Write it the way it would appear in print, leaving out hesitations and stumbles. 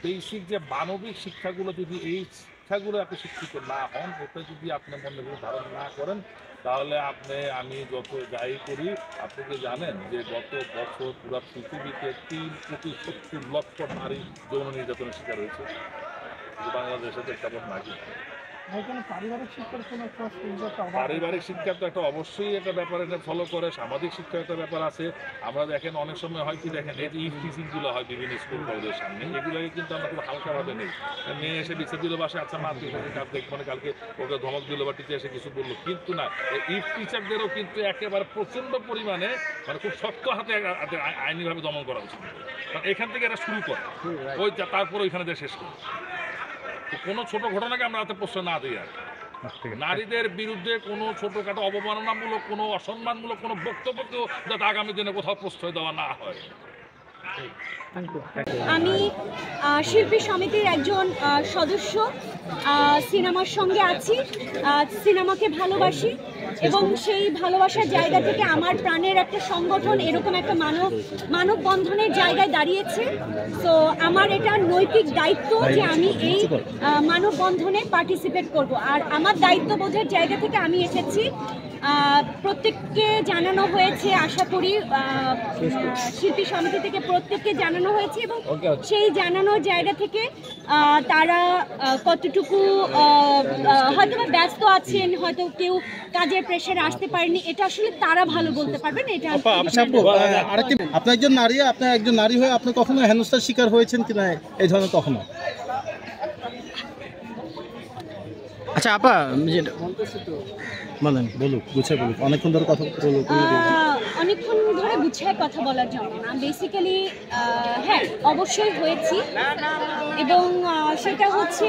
Basic যে মানবিক শিক্ষাগুলো যদি এই শিক্ষাগুলো আপনি শিক্ষিত না হন, এটা যদি আপনি মনে করে ধারণ না করেন, তাহলে আমি যত যাই করি, আপনি কি জানেন যে গত বছর পুরো পৃথিবীতে 3,70,00,000 নারী যৌন নির্যাতনের শিকার হয়েছে। বাংলাদেশে তো একটা নাকি পারিবারিক শিক্ষার তো একটা অবশ্যই একটা ব্যাপার, এটা ফলো করে। সামাজিক শিক্ষার একটা ব্যাপার আছে। আমরা দেখেন অনেক সময় হয় কি, দেখেন এই যে টিচিংগুলো হয় বিভিন্ন স্কুল কলেজের সামনে, এগুলোকে কিন্তু আমরা খুব হালকাভাবে নেই। মেয়ে এসে বিচার দিল বাসে, আচ্ছা মা তুই কাজ দেখ, মানে কালকে ওকে ধমক দিল বা টিচার এসে কিছু বললো, কিন্তু না, এই টিচারদেরও কিন্তু একেবারে প্রচন্ড পরিমাণে মানে খুব শক্ত হাতে আইনিভাবে দমন করা উচিত। কারণ এখান থেকে এটা শুরু করে, ওই তারপর ওইখানে দিয়ে শেষ করে। কোনো ছোট ঘটনাকে আমরা হাতে প্রশ্রয় না দিই। আর নারীদের বিরুদ্ধে কোনো ছোটখাটো অবমাননামূলক, কোনো অসম্মানমূলক কোনো বক্তব্যকেও যাতে আগামী দিনে কোথাও প্রশ্রয় দেওয়া না হয়। আমি শিল্পী সমিতির একজন সদস্য, সিনেমার সঙ্গে আছি, সিনেমাকে ভালোবাসি এবং সেই ভালোবাসার জায়গা থেকে আমার প্রাণের একটা সংগঠন এরকম একটা মানববন্ধনের জায়গায় দাঁড়িয়েছে। তো আমার এটা নৈতিক দায়িত্ব যে আমি এই মানববন্ধনে পার্টিসিপেট করব। আর আমার দায়িত্ববোধের জায়গা থেকে আমি এসেছি। প্রত্যেককে জানানো হয়েছে, আশা করি শিল্পী সমিতি থেকে প্রত্যেককে জানানো হয়েছে এবং সেই জানানোর জায়গা থেকে তারা কতটুকু হয়তো ব্যস্ত আছেন, হয়তো কেউ কাজের প্রেশারে আসতে পারেনি, এটা আসলে তারা ভালো বলতে পারবেন। এটা আপনি একজন নারী, আপনি একজন নারী হয়ে আপনি কখনো হেনস্থার শিকার হয়েছেন কিনা এই ধরনের কখনো? আচ্ছা আপা, বলেন, বলুক, গুছিয়ে বলুক। অনেকক্ষণ ধরে কথা বলুক। অনেকক্ষণ ধরে গুছিয়ে কথা বলার জন্য না, বেসিক্যালি হ্যাঁ অবশ্যই হয়েছি এবং সেটা হচ্ছে